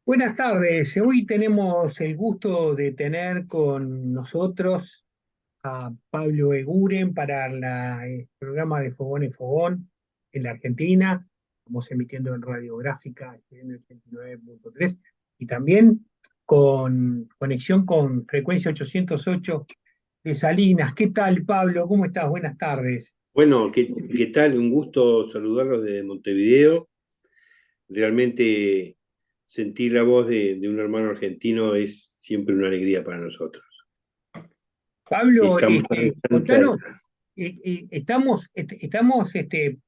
Buenas tardes. Hoy tenemos el gusto de tener con nosotros a Pablo Eguren para el programa de Fogón en Fogón en la Argentina. Estamos emitiendo en Radiográfica FM 89.3 y también con conexión con frecuencia 808 de Salinas. ¿Qué tal, Pablo? ¿Cómo estás? Buenas tardes. Bueno, ¿qué tal? Un gusto saludarlos de Montevideo. Realmente sentir la voz de un hermano argentino es siempre una alegría para nosotros. Pablo, Estamos tan contanos. cerca. Estamos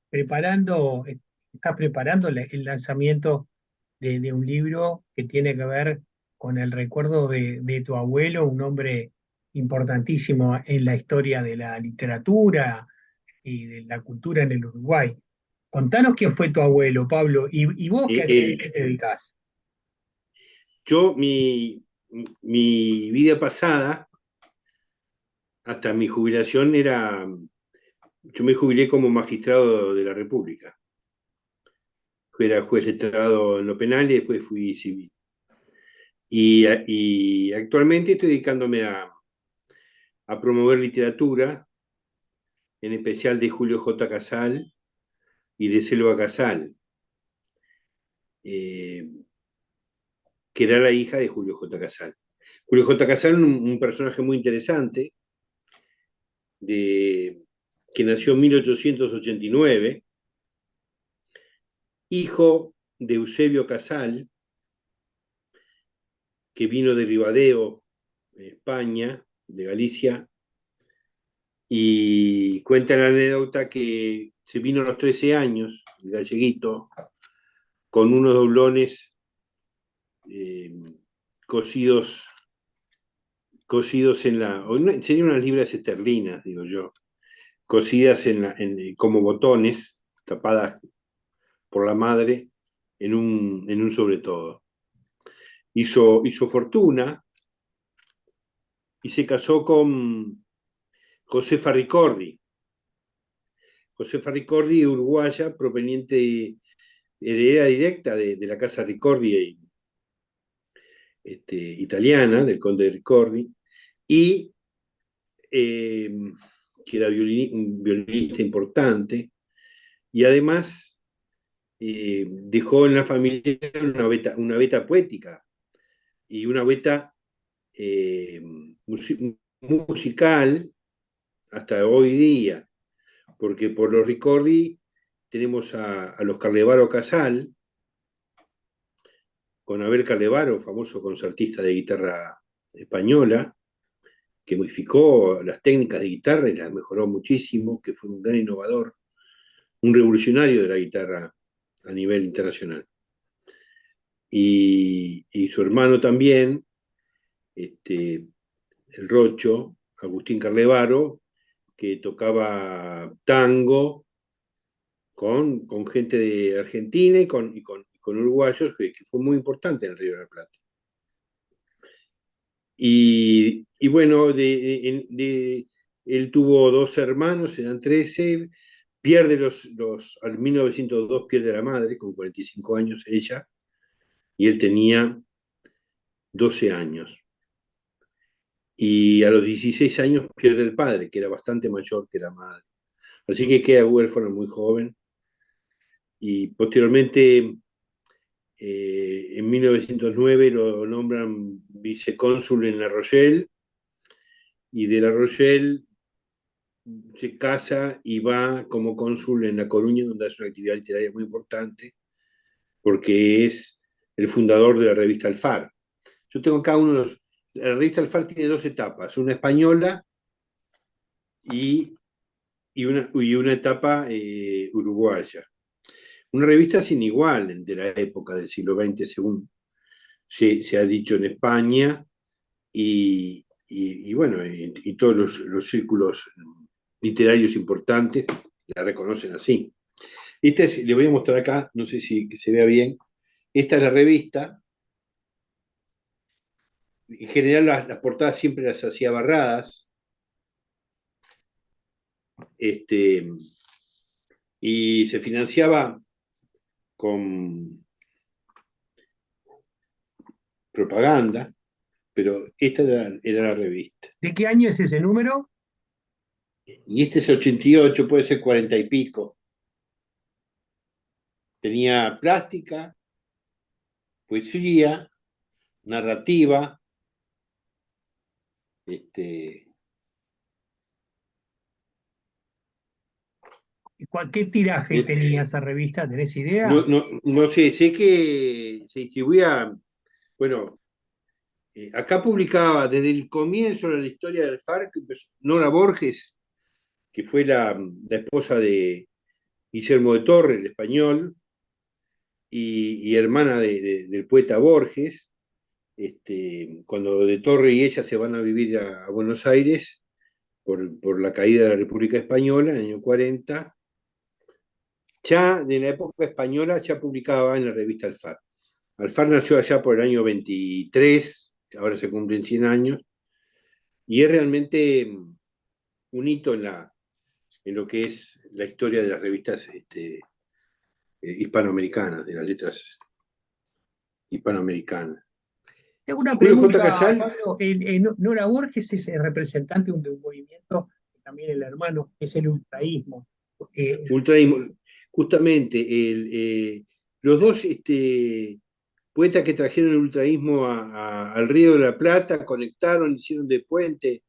preparando, estás preparando el lanzamiento de un libro que tiene que ver con el recuerdo de tu abuelo, un hombre importantísimo en la historia de la literatura y de la cultura en el Uruguay. Contanos quién fue tu abuelo, Pablo, y vos Eh, a eh, qué te dedicás. yo, mi vida pasada, hasta mi jubilación, yo me jubilé como magistrado de la República. Era juez letrado en lo penal y después fui civil. Y actualmente estoy dedicándome a promover literatura, en especial de Julio J. Casal y de Selva Casal, eh, que era la hija de Julio J. Casal. Julio J. Casal, un personaje muy interesante, de, que nació en 1889, hijo de Eusebio Casal, que vino de Ribadeo, España, de Galicia, y cuenta la anécdota que se vino a los 13 años, el galleguito, con unos doblones eh, cosidos cosidos serían unas libras esterlinas, digo yo, cosidas como botones, tapadas por la madre en un sobre todo. Hizo fortuna y se casó con Josefa Ricordi. Josefa Ricordi, uruguaya, proveniente, heredera directa de la casa Ricordi, italiana, del conde Ricordi, y eh, que era un violinista importante, y además dejó en la familia una beta poética y una beta eh, musical hasta hoy día, porque por los Ricordi tenemos a los Carlevaro Casal, con Abel Carlevaro, famoso concertista de guitarra española, que modificó las técnicas de guitarra y las mejoró muchísimo, que fue un gran innovador, un revolucionario de la guitarra a nivel internacional. Y su hermano también, el Rocho, Agustín Carlevaro, que tocaba tango con gente de Argentina y con uruguayos, que fue muy importante en el Río de la Plata. Y bueno, él tuvo dos hermanos, eran 13, al 1902 pierde a la madre, con 45 años ella, y él tenía 12 años. Y a los 16 años pierde el padre, que era bastante mayor que la madre. Así que queda huérfano muy joven. Y posteriormente, en 1909, lo nombran vicecónsul en La Rochelle, y de La Rochelle se casa y va como cónsul en La Coruña, donde hace una actividad literaria muy importante, porque es el fundador de la revista Alfar. Yo tengo acá la revista Alfar tiene dos etapas, una española y una etapa uruguaya. Una revista sin igual de la época del siglo XX, según se ha dicho en España, y bueno, y todos los círculos literarios importantes la reconocen así. Le voy a mostrar acá, no sé si que se vea bien. Esta es la revista. En general las portadas siempre las hacía Barradas, este, y se financiaba con, propaganda, pero esta era la revista. ¿De qué año es ese número? Y este es 88, puede ser 40 y pico. Tenía plástica, poesía, narrativa, este, ¿Qué tiraje eh, tenía esa revista? ¿Tenés idea? no sé, sé que se distribuía, bueno, acá publicaba desde el comienzo de la historia del FARC, Nora Borges, que fue la esposa de Guillermo de Torres, el español, y hermana del poeta Borges. Cuando de Torre y ella se van a vivir a Buenos Aires por la caída de la República Española en el año 40, ya de la época española ya publicaba en la revista Alfar. Alfar nació allá por el año 23, ahora se cumplen 100 años, y es realmente un hito en lo que es la historia de las revistas hispanoamericanas, de las letras hispanoamericanas. Tengo una Julio J. pregunta, Casal, Pablo. Nora Borges es el representante de un movimiento, también el hermano, que es el ultraísmo. ultraísmo, justamente los dos poetas que trajeron el ultraísmo al Río de la Plata conectaron, hicieron de puente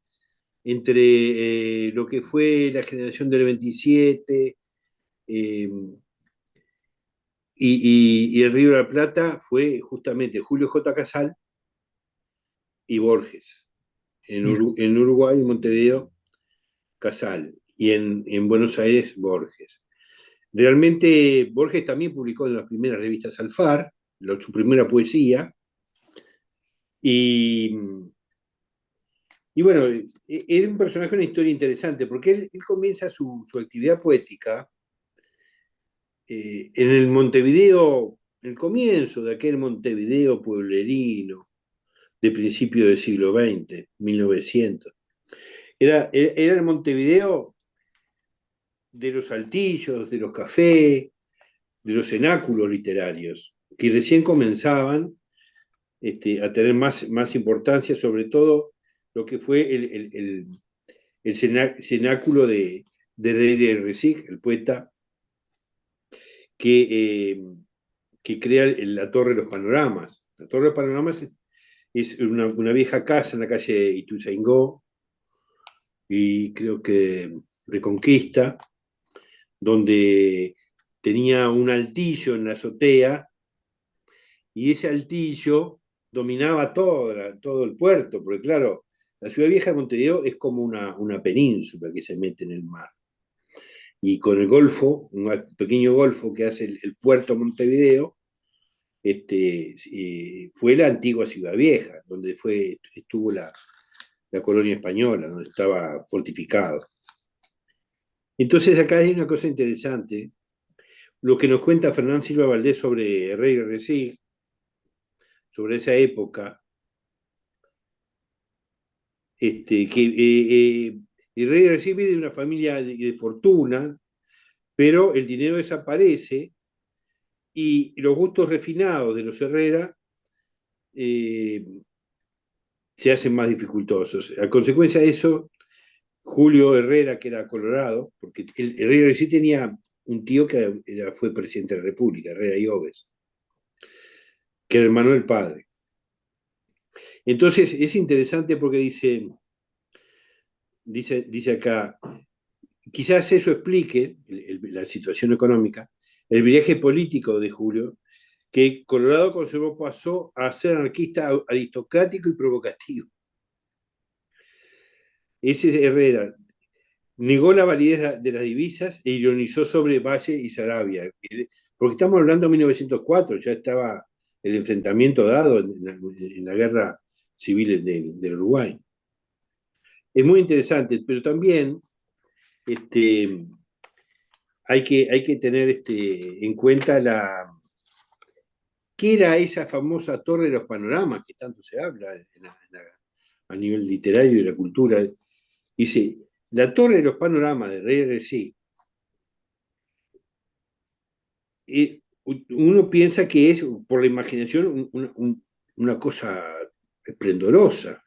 entre lo que fue la generación del 27 eh, y el Río de la Plata fue justamente Julio J. Casal y Borges. Mira, En Uruguay, en Montevideo, Casal. Y en Buenos Aires, Borges. Realmente Borges también publicó en las primeras revistas Alfar, su primera poesía, y, y bueno, es un personaje, una historia interesante, porque él comienza su actividad poética en el Montevideo, el comienzo de aquel Montevideo pueblerino de principio del siglo XX, 1900. Era el Montevideo de los altillos, de los cafés, de los cenáculos literarios, que recién comenzaban a tener más importancia, sobre todo lo que fue el cenáculo de René Resig, el poeta que, que crea la Torre de los Panoramas. La Torre de los Panoramas es una vieja casa en la calle Ituzaingó y creo que Reconquista, donde tenía un altillo en la azotea y ese altillo dominaba todo el puerto, porque claro, la ciudad vieja de Montevideo es como una península que se mete en el mar. Y con el golfo, un pequeño golfo que hace el puerto Montevideo, fue la antigua ciudad vieja, donde estuvo la colonia española, donde estaba fortificado. Entonces acá hay una cosa interesante, lo que nos cuenta Fernán Silva Valdés sobre Rey Resig, sobre esa época, que el Rey Resig viene de una familia de fortuna, pero el dinero desaparece y los gustos refinados de los Herrera eh, se hacen más dificultosos. A consecuencia de eso, Julio Herrera, que era colorado, porque el Herrera sí tenía un tío que fue presidente de la República, Herrera y Oves, que era hermano del padre. Entonces es interesante porque dice acá, quizás eso explique la situación económica, el viaje político de Julio, que Colorado conservó pasó a ser anarquista aristocrático y provocativo. Ese es Herrera. Negó la validez de las divisas e ironizó sobre Valle y Sarabia. Porque estamos hablando de 1904, ya estaba el enfrentamiento dado en la guerra civil del Uruguay. Es muy interesante, pero también hay que tener en cuenta qué era esa famosa Torre de los Panoramas que tanto se habla a nivel literario y de la cultura. Dice, la Torre de los Panoramas de Rey RC, uno piensa que es, por la imaginación, una cosa esplendorosa.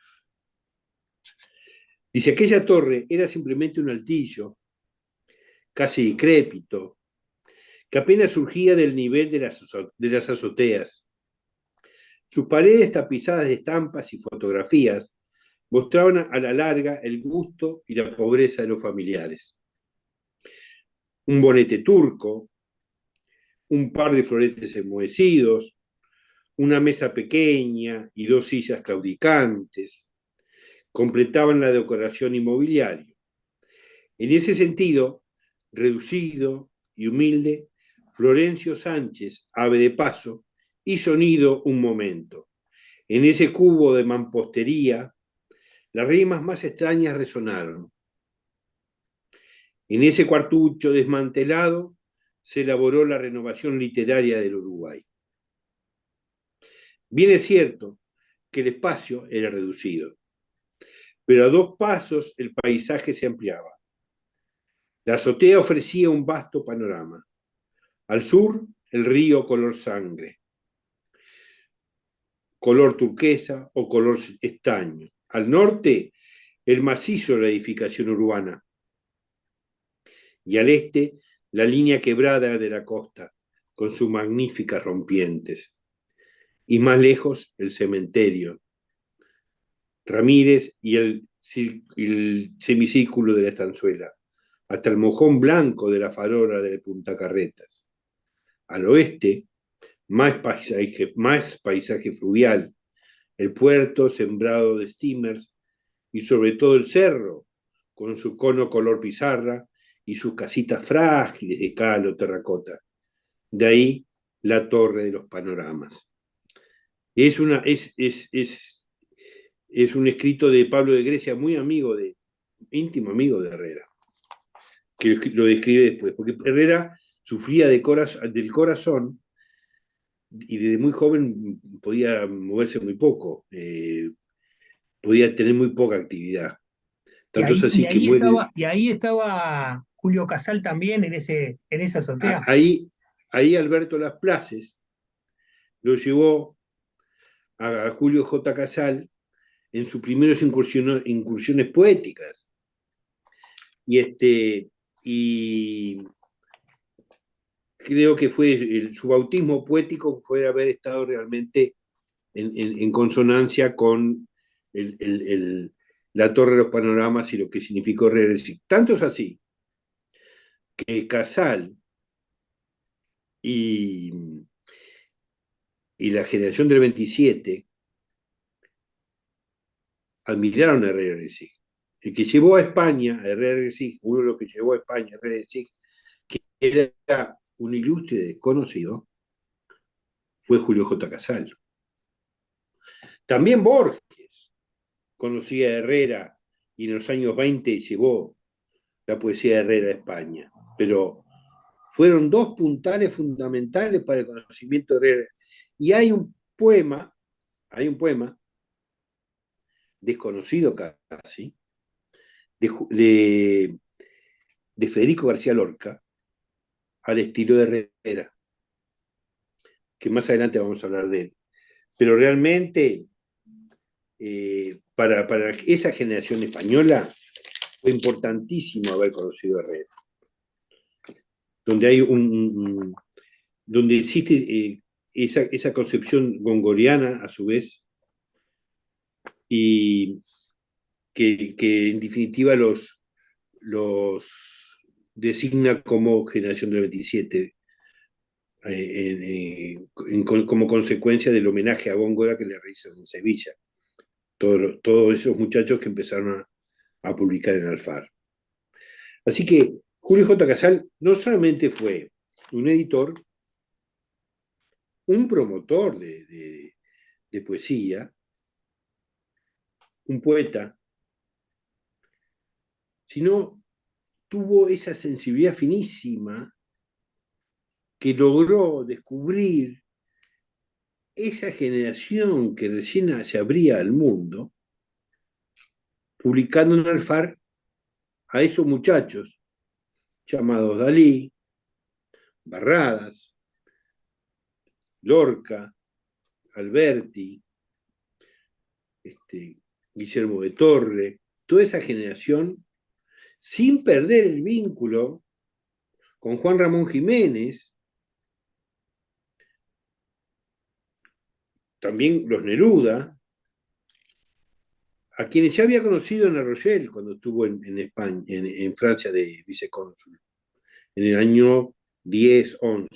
Dice, aquella torre era simplemente un altillo, casi decrépito, que apenas surgía del nivel de las azoteas. Sus paredes tapizadas de estampas y fotografías mostraban a la larga el gusto y la pobreza de los familiares. Un bonete turco, un par de floretes enmohecidos, una mesa pequeña y dos sillas claudicantes completaban la decoración inmobiliaria. En ese sentido, reducido y humilde, Florencio Sánchez, ave de paso, hizo nido un momento. En ese cubo de mampostería, las rimas más extrañas resonaron. En ese cuartucho desmantelado se elaboró la renovación literaria del Uruguay. Bien es cierto que el espacio era reducido, pero a dos pasos el paisaje se ampliaba. La azotea ofrecía un vasto panorama. Al sur, el río color sangre, color turquesa o color estaño. Al norte, el macizo de la edificación urbana. Y al este, la línea quebrada de la costa, con sus magníficas rompientes. Y más lejos, el cementerio, Ramírez y el semicírculo de la estanzuela, hasta el mojón blanco de la farola de Punta Carretas. Al oeste, más paisaje fluvial, el puerto sembrado de steamers y sobre todo el cerro, con su cono color pizarra y sus casitas frágiles de cal o terracota. De ahí la torre de los panoramas. Es un escrito de Pablo de Grecia, muy íntimo amigo de Herrera, que lo describe después, porque Herrera sufría del corazón y desde muy joven podía moverse muy poco, podía tener muy poca actividad. Tanto es así que muere. Y ahí estaba Julio Casal también en esa azotea. Ahí Alberto Las Places lo llevó a Julio J. Casal en sus primeras incursiones poéticas. Y creo que su bautismo poético fue haber estado realmente en consonancia con la Torre de los Panoramas y lo que significó regresar. Tanto es así que Casal y la generación del 27 admiraron a Herrera Resig. El que llevó a España a Herrera Resig, uno de los que llevó a España a Herrera Resig, que era un ilustre desconocido, fue Julio J. Casal. También Borges conocía a Herrera y en los años 20 llevó la poesía de Herrera a España, pero fueron dos puntales fundamentales para el conocimiento de Herrera. Y hay un poema desconocido casi, de Federico García Lorca, al estilo de Herrera, que más adelante vamos a hablar de él. Pero realmente, para esa generación española, fue importantísimo haber conocido a Herrera. Donde existe esa concepción gongoriana, a su vez, y que en definitiva los designa como generación del 27, como consecuencia del homenaje a Góngora que le realizan en Sevilla. Todos esos muchachos que empezaron a publicar en Alfar. Así que Julio J. Casal no solamente fue un editor, un promotor de poesía, un poeta, sino tuvo esa sensibilidad finísima que logró descubrir esa generación que recién se abría al mundo, publicando en Alfar a esos muchachos llamados Dalí, Barradas, Lorca, Alberti, Guillermo de Torre, toda esa generación, sin perder el vínculo con Juan Ramón Jiménez, también los Neruda, a quienes ya había conocido en La Rochelle cuando estuvo en España, en Francia de vicecónsul, en el año 10, 11.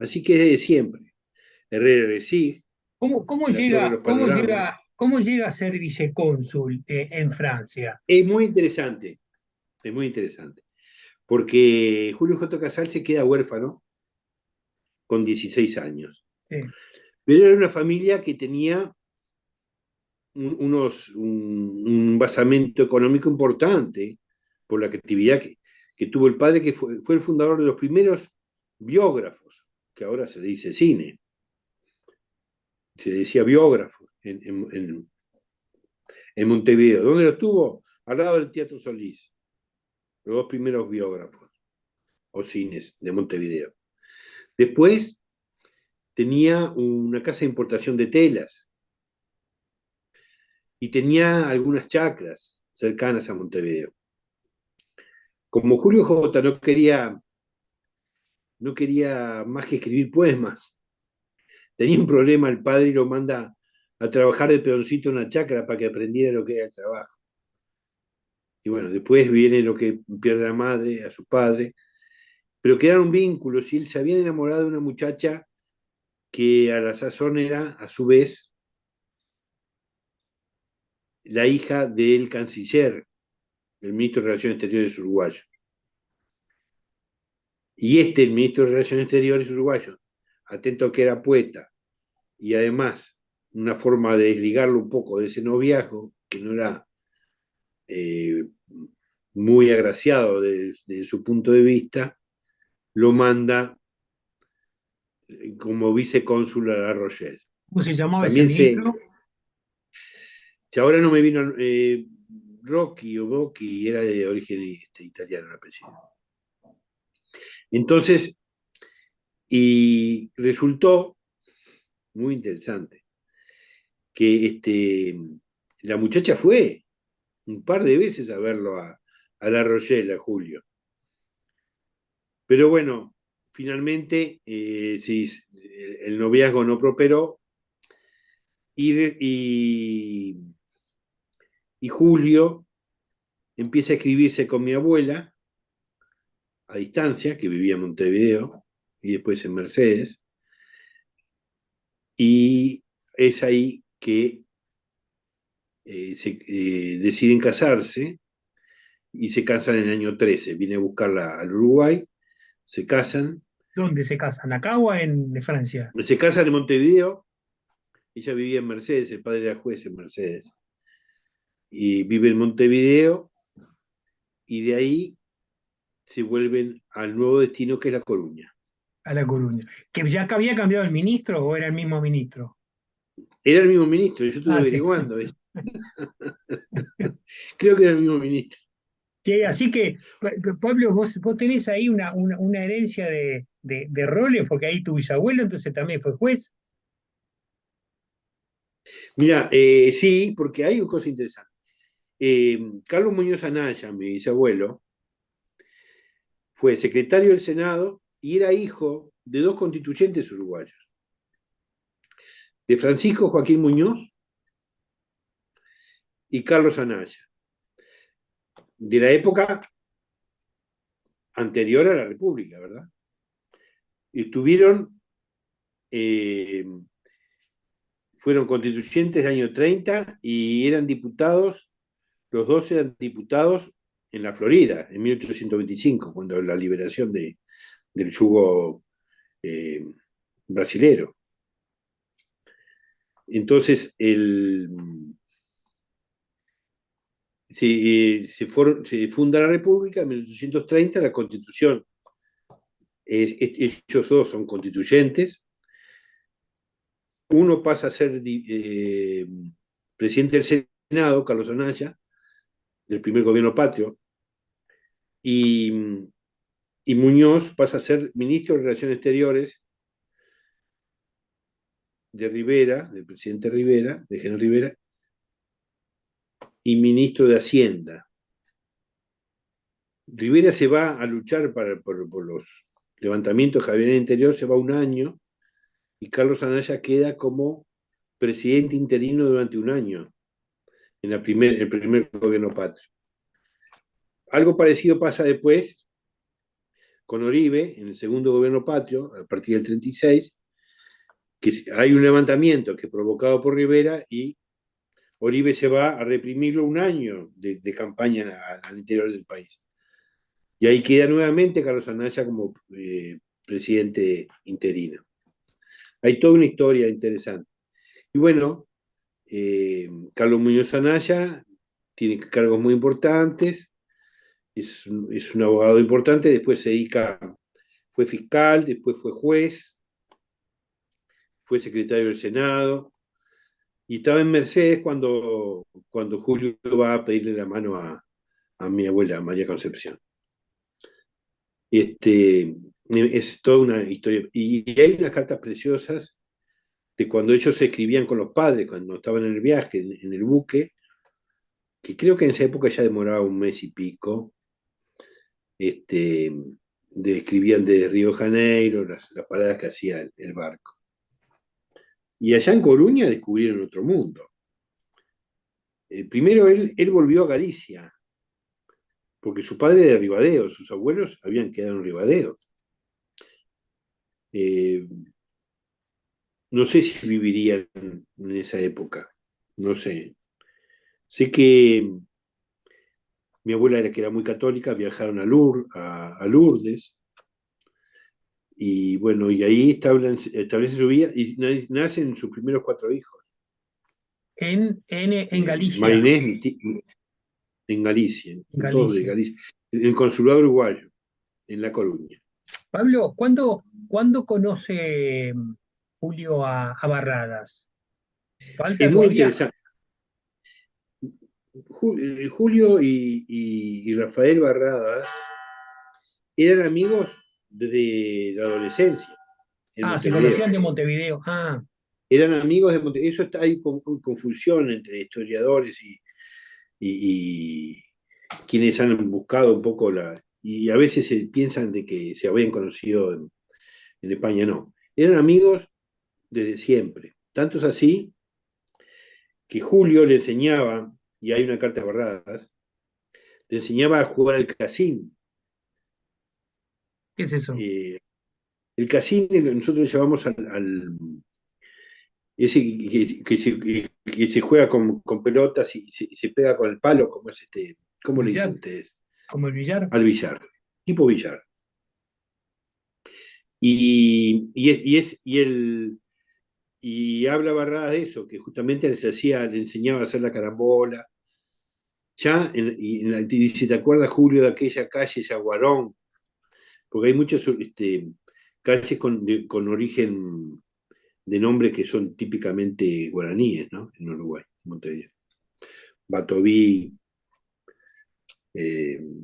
Así que desde siempre, Herrera Resig, ¿Cómo La Torre de llega, los Panoramas. cómo llega a ser vicecónsul en Francia? Es muy interesante, es muy interesante, porque Julio J. Casal se queda huérfano con 16 años, Sí. pero era una familia que tenía un basamento económico importante por la actividad que tuvo el padre, que fue el fundador de los primeros biógrafos, que ahora se dice cine, se decía biógrafo en Montevideo. ¿Dónde lo tuvo? Al lado del Teatro Solís, los dos primeros biógrafos o cines de Montevideo. Después tenía una casa de importación de telas y tenía algunas chacras cercanas a Montevideo. Como Julio J. no quería más que escribir poemas, tenía un problema el padre y lo manda a trabajar de peoncito en una chacra para que aprendiera lo que era el trabajo. Y bueno, después viene lo que pierde la madre, a su padre, pero quedaron vínculos y él se había enamorado de una muchacha que a la sazón era, a su vez, la hija del canciller, del ministro de Relaciones Exteriores uruguayo. Y el ministro de Relaciones Exteriores uruguayo, atento a que era poeta, y además una forma de desligarlo un poco de ese noviazgo, que no era eh, muy agraciado desde su punto de vista, lo manda como vicecónsul a La Rochelle. ¿Cómo se llamaba ese También ministro? si ahora no me vino, Rocchi o Bocchi, era de origen italiano el apellido. Entonces, y resultó muy interesante que la muchacha fue un par de veces a verlo a La Rochelle, a Julio. Pero bueno, finalmente sí, el noviazgo no prosperó y, y Julio empieza a escribirse con mi abuela a distancia, que vivía en Montevideo y después en Mercedes, y es ahí que deciden casarse y se casan en el año 13. Viene a buscarla al Uruguay, se casan, ¿Dónde se casan? ¿Acá o en Francia? se casan en Montevideo, ella vivía en Mercedes, el padre era juez en Mercedes, y vive en Montevideo, y de ahí se vuelven al nuevo destino que es La Coruña. A La Coruña. ¿Que ya había cambiado el ministro o era el mismo ministro? Era el mismo ministro, yo estuve Ah, sí. averiguando, creo que era el mismo ministro. Sí, así que, Pablo, vos tenés ahí una herencia de roles, porque ahí tu bisabuelo entonces también fue juez. Mira, sí, porque hay una cosa interesante. Carlos Muñoz Anaya, mi bisabuelo, fue secretario del Senado y era hijo de dos constituyentes uruguayos, de Francisco Joaquín Muñoz y Carlos Anaya, de la época anterior a la República, ¿verdad? Estuvieron, eh, fueron constituyentes del año 30 y eran diputados, los dos eran diputados en la Florida, en 1825, cuando la liberación del yugo eh, brasilero. Entonces, se funda la República en 1830, la Constitución, ellos dos son constituyentes, uno pasa a ser presidente del Senado, Carlos Anaya, del primer gobierno patrio, y, y Muñoz pasa a ser ministro de Relaciones Exteriores de Rivera, del presidente Rivera, de General Rivera, y ministro de Hacienda. Rivera se va a luchar por los levantamientos que había en el interior, se va un año, y Carlos Anaya queda como presidente interino durante un año en el primer gobierno patrio. Algo parecido pasa después con Oribe, en el segundo gobierno patrio, a partir del 36, que hay un levantamiento que es provocado por Rivera y Oribe se va a reprimirlo un año de campaña al interior del país. Y ahí queda nuevamente Carlos Anaya como presidente interino. Hay toda una historia interesante. Y bueno, Carlos Muñoz Anaya tiene cargos muy importantes, es un abogado importante, después fue fiscal, después fue juez, fue secretario del Senado, y estaba en Mercedes cuando Julio va a pedirle la mano a mi abuela, María Concepción. Es toda una historia. Y hay unas cartas preciosas de cuando ellos se escribían con los padres, cuando estaban en el viaje, en el buque, que creo que en esa época ya demoraba un mes y pico. Escribían de Río de Janeiro, las paradas que hacía el barco. Y allá en Coruña descubrieron otro mundo. Primero él volvió a Galicia, porque su padre era de Ribadeo, sus abuelos habían quedado en Ribadeo. No sé si vivirían en esa época, no sé. Sé que mi abuela era muy católica, viajaron a Lourdes, y bueno, y ahí establece su vida y nacen sus primeros 4 hijos. En Galicia. Marinés, en Galicia, En todos de Galicia. Galicia, en el consulado uruguayo, en La Coruña. Pablo, ¿cuándo conoce Julio a Barradas? ¿Falta Es muy todavía? interesante. Julio y Rafael Barradas eran amigos desde la adolescencia en Ah, se Montevideo. conocían de Montevideo. Ah, Eran amigos de Montevideo. Eso está ahí con confusión entre historiadores y quienes han buscado un poco y a veces se piensan de que se habían conocido en España. No, eran amigos desde siempre. Tanto es así que Julio le enseñaba, y hay una carta de Barradas, le enseñaba a jugar al casín. ¿qué es eso? El casín nosotros le llamamos ese que se juega con pelotas y se pega con el palo, como es ¿cómo le dicen ¿Billar? ustedes? ¿Como el billar? Al billar, tipo billar. Y habla Barradas de eso, que justamente le enseñaba a hacer la carambola. Ya, si te acuerdas, Julio, de aquella calle Yaguarón, porque hay muchas calles con origen de nombres que son típicamente guaraníes, ¿no? En Uruguay, en Montevideo. Batoví,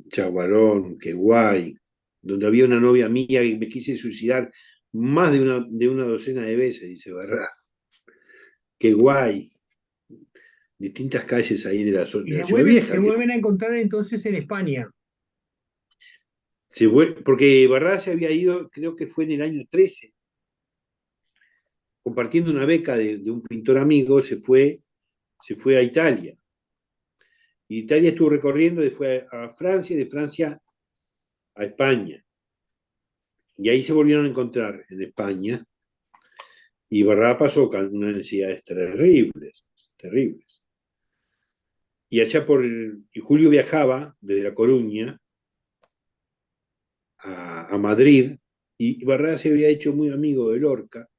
Chaguarón, Queguay, donde había una novia mía y me quise suicidar más de una docena de veces, dice Barra. Queguay, distintas calles ahí de Y la Ciudad Vieja. se vuelven a encontrar entonces en España. Porque Barra se había ido, creo que fue en el año 13, compartiendo una beca de un pintor amigo, se fue a Italia. Y Italia estuvo recorriendo, fue a Francia y de Francia a España. Y ahí se volvieron a encontrar en España. Y Barra pasó con unas necesidades terribles, terribles. Y y Julio viajaba desde La Coruña a Madrid, y Barra se había hecho muy amigo de Lorca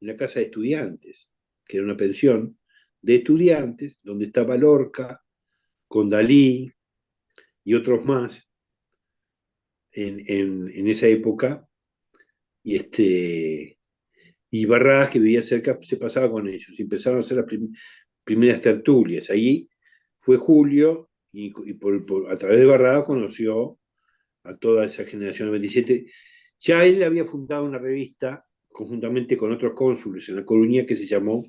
en la casa de estudiantes, que era una pensión de estudiantes, donde estaba Lorca, con Dalí y otros más en esa época. Y Barradas, que vivía cerca, se pasaba con ellos y empezaron a hacer las primeras tertulias. Ahí fue Julio y a través de Barradas conoció a toda esa generación del 27. Ya él había fundado una revista conjuntamente con otros cónsules en La Coruña, que se llamó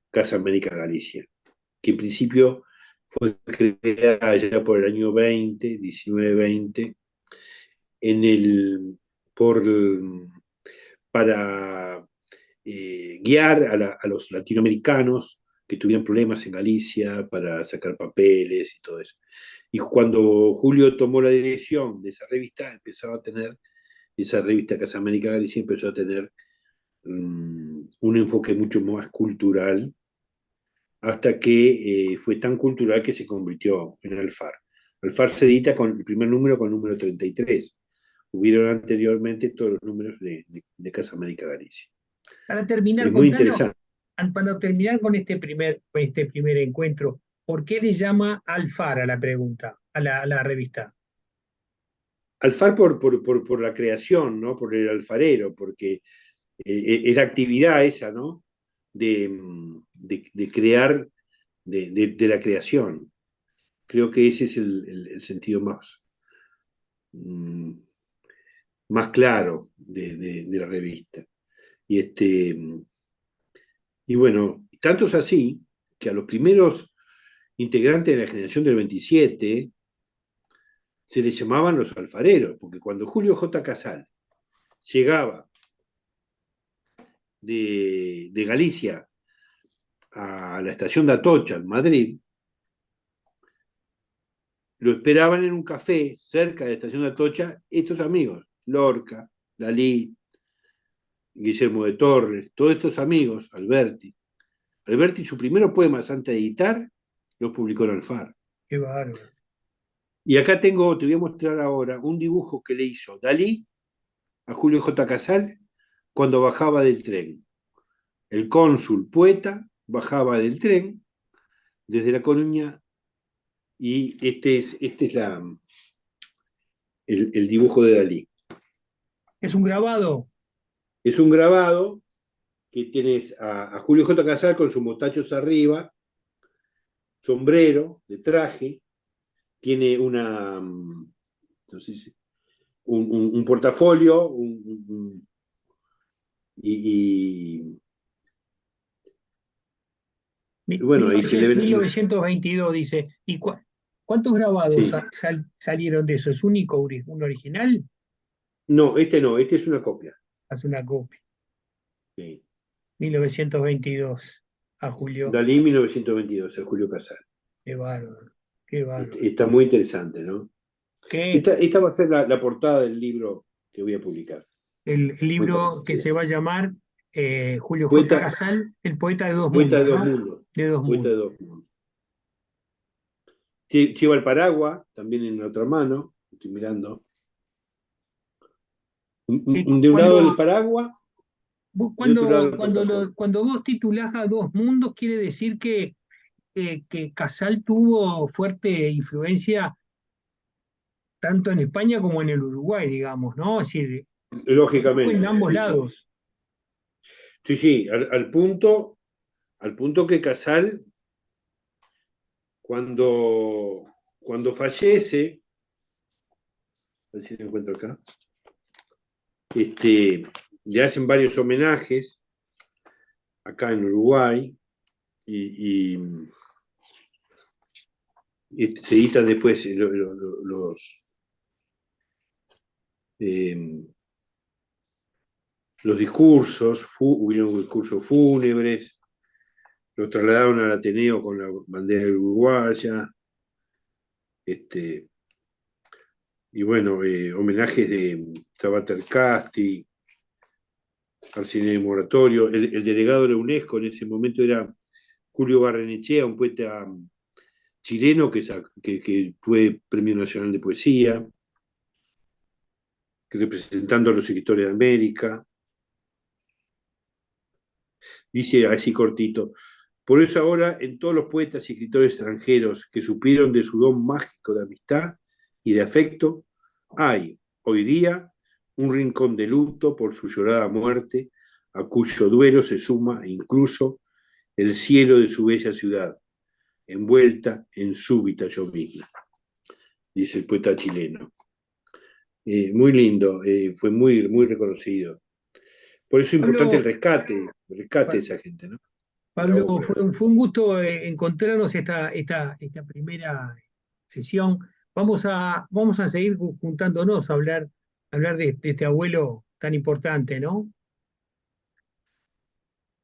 Casa América Galicia, que en principio fue creada ya por el año 20, 19-20, en el, por, para guiar a los latinoamericanos que tuvieran problemas en Galicia para sacar papeles y todo eso. Y cuando Julio tomó la dirección de esa revista, esa revista Casa América Galicia empezó a tener un enfoque mucho más cultural, hasta que fue tan cultural que se convirtió en Alfar. Alfar se edita con el primer número con el número 33. Hubieron anteriormente todos los números de Casa América Galicia. Para terminar, Es muy contanos, interesante. para terminar con este primer encuentro, ¿por qué le llama Alfar a la pregunta, a la revista? Alfar por la creación, ¿no? Por el alfarero, porque es la actividad esa, ¿no? De crear, de la creación. Creo que ese es el sentido mm, más claro de la revista. Y, y bueno, tanto es así que a los primeros integrantes de la generación del 27 se les llamaban los alfareros, porque cuando Julio J. Casal llegaba de Galicia a la estación de Atocha, en Madrid, lo esperaban en un café cerca de la estación de Atocha estos amigos, Lorca, Dalí, Guillermo de Torres, todos estos amigos, Alberti. Alberti, sus primeros poemas antes de editar, los publicó en Alfar. Qué bárbaro. Y acá te voy a mostrar ahora un dibujo que le hizo Dalí a Julio J. Casal cuando bajaba del tren. El cónsul poeta bajaba del tren desde La Coruña y este es el dibujo de Dalí. ¿Es un grabado? Es un grabado que tienes a Julio J. Casal con sus mostachos arriba, sombrero de traje, tiene no sé si, un portafolio y, bueno, ahí se le ve 1922 dice. ¿Y cuántos grabados sí. salieron de eso? ¿Es único, un original? No, este es una copia. Hace una copia. Sí. 1922 a Julio. Dalí 1922, el Julio Casal. Qué bárbaro, qué bárbaro. Está muy interesante, ¿no? ¿Qué? Esta va a ser la portada del libro que voy a publicar. El Muy libro que parecido. se va a llamar Julio J. Poeta, Casal, El poeta de dos poeta de mundos, dos ¿no? mundos. De dos Poeta de mundos. dos mundos. Lleva el paraguas, también en la otra mano, estoy mirando. De un lado el Cuando, paraguas, de otro lado el portafolio. cuando vos titulás a dos mundos, quiere decir que Casal tuvo fuerte influencia tanto en España como en el Uruguay, digamos, ¿no? Es decir, fue en Lógicamente, ambos sí, sí. lados. Sí, sí, al punto que Casal, cuando fallece, a ver si lo encuentro acá, le hacen varios homenajes acá en Uruguay y se editan después eh, los discursos, hubieron discursos fúnebres, los trasladaron al Ateneo con la bandera uruguaya, y bueno, homenajes de Sabater Casti, Arsenio Moratorio, el delegado de la UNESCO en ese momento era Julio Barrenechea, un poeta chileno que fue Premio Nacional de Poesía, que representando a los escritores de América. Dice así cortito, por eso ahora en todos los poetas y escritores extranjeros que supieron de su don mágico de amistad y de afecto, hay hoy día un rincón de luto por su llorada muerte, a cuyo duelo se suma incluso el cielo de su bella ciudad, envuelta en súbita llovizna, dice el poeta chileno. Muy lindo, fue muy, muy reconocido. Por eso es importante Pablo, el rescate de Pa- esa gente, ¿no? De la Pablo, obra. fue un gusto encontrarnos esta primera sesión. Vamos a seguir juntándonos a hablar de este abuelo tan importante, ¿no?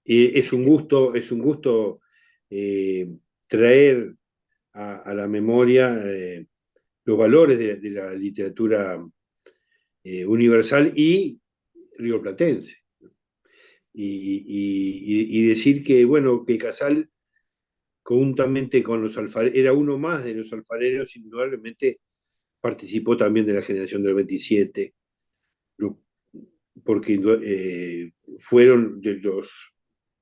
Es un gusto eh, traer a la memoria los valores de la literatura universal y rioplatense. Y decir que, bueno, que Casal, conjuntamente con los alfareros, era uno más de los alfareros, indudablemente participó también de la generación del 27, porque fueron de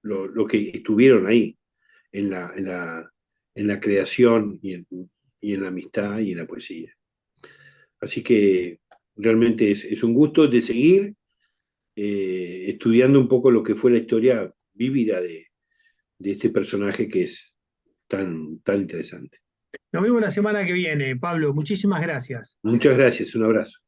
los que estuvieron ahí en la creación y en la amistad y en la poesía. Así que realmente es un gusto de seguir estudiando un poco lo que fue la historia vívida de este personaje que es tan interesante. Nos vemos la semana que viene, Pablo. Muchísimas gracias. Muchas gracias, un abrazo.